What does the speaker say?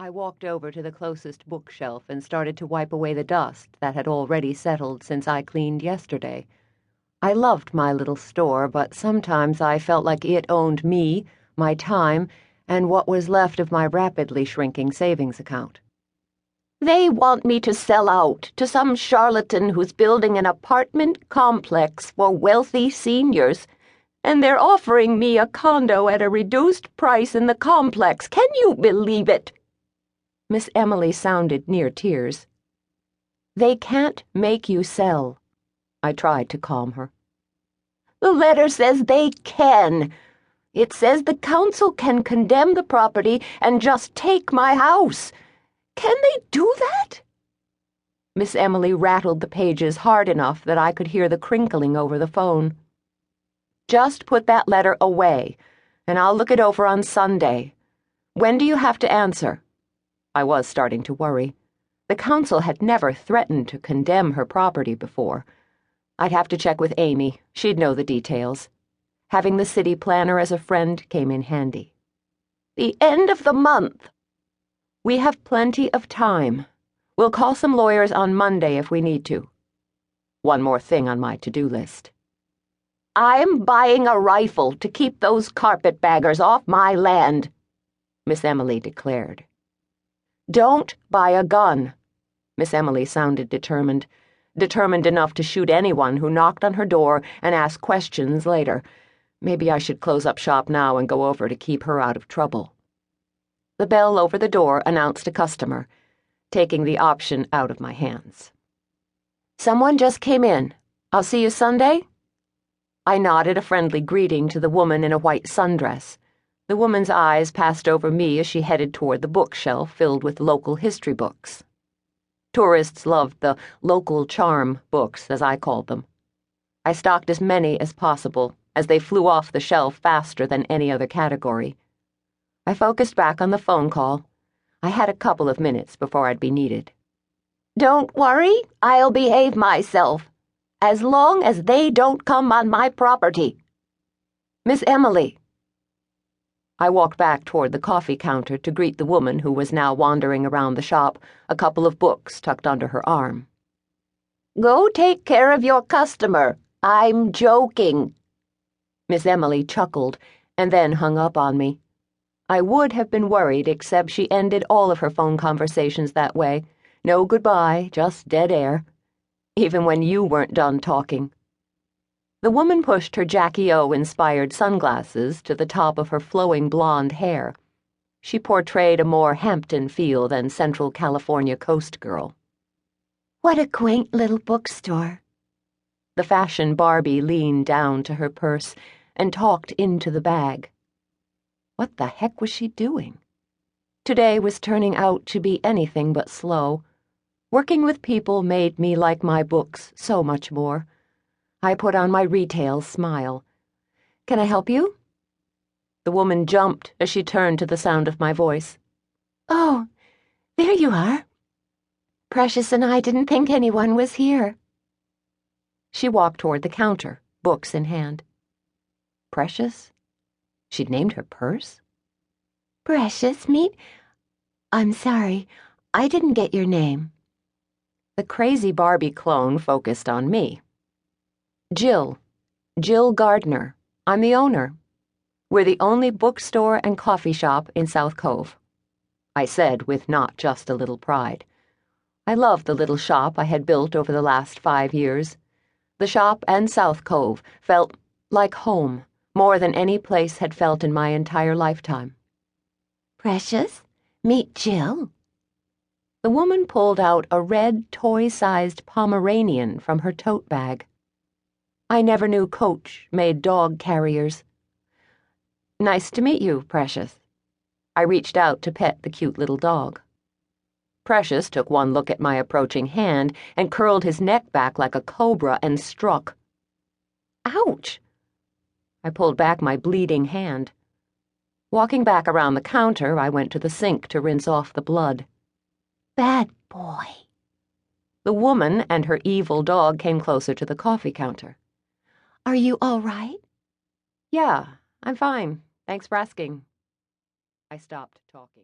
I walked over to the closest bookshelf and started to wipe away the dust that had already settled since I cleaned yesterday. I loved my little store, but sometimes I felt like it owned me, my time, and what was left of my rapidly shrinking savings account. They want me to sell out to some charlatan who's building an apartment complex for wealthy seniors, and they're offering me a condo at a reduced price in the complex. Can you believe it? Miss Emily sounded near tears. They can't make you sell. I tried to calm her. The letter says they can. It says the council can condemn the property and just take my house. Can they do that? Miss Emily rattled the pages hard enough that I could hear the crinkling over the phone. Just put that letter away, and I'll look it over on Sunday. When do you have to answer? I was starting to worry. The council had never threatened to condemn her property before. I'd have to check with Amy. She'd know the details. Having the city planner as a friend came in handy. The end of the month. We have plenty of time. We'll call some lawyers on Monday if we need to. One more thing on my to-do list. I'm buying a rifle to keep those carpetbaggers off my land, Miss Emily declared. Don't buy a gun. Miss Emily sounded determined enough to shoot anyone who knocked on her door and asked questions later. Maybe I should close up shop now and go over to keep her out of trouble. The bell over the door announced a customer, taking the option out of my hands. Someone just came in. I'll see you Sunday? I nodded a friendly greeting to the woman in a white sundress. The woman's eyes passed over me as she headed toward the bookshelf filled with local history books. Tourists loved the local charm books, as I called them. I stocked as many as possible, as they flew off the shelf faster than any other category. I focused back on the phone call. I had a couple of minutes before I'd be needed. Don't worry, I'll behave myself, as long as they don't come on my property. Miss Emily. I walked back toward the coffee counter to greet the woman who was now wandering around the shop, a couple of books tucked under her arm. Go take care of your customer. I'm joking. Miss Emily chuckled and then hung up on me. I would have been worried, except she ended all of her phone conversations that way. No goodbye, just dead air. Even when you weren't done talking. The woman pushed her Jackie O-inspired sunglasses to the top of her flowing blonde hair. She portrayed a more Hampton feel than Central California coast girl. What a quaint little bookstore. The fashion Barbie leaned down to her purse and talked into the bag. What the heck was she doing? Today was turning out to be anything but slow. Working with people made me like my books so much more. I put on my retail smile. Can I help you? The woman jumped as she turned to the sound of my voice. Oh, there you are. Precious and I didn't think anyone was here. She walked toward the counter, books in hand. Precious? She'd named her purse? Precious, I'm sorry, I didn't get your name. The crazy Barbie clone focused on me. Jill Gardner. I'm the owner. We're the only bookstore and coffee shop in South Cove. I said with not just a little pride. I loved the little shop I had built over the last 5 years. The shop and South Cove felt like home, more than any place had felt in my entire lifetime. Precious, meet Jill. The woman pulled out a red toy-sized Pomeranian from her tote bag. I never knew Coach made dog carriers. Nice to meet you, Precious. I reached out to pet the cute little dog. Precious took one look at my approaching hand and curled his neck back like a cobra and struck. Ouch! I pulled back my bleeding hand. Walking back around the counter, I went to the sink to rinse off the blood. Bad boy. The woman and her evil dog came closer to the coffee counter. Are you all right? Yeah, I'm fine. Thanks for asking. I stopped talking.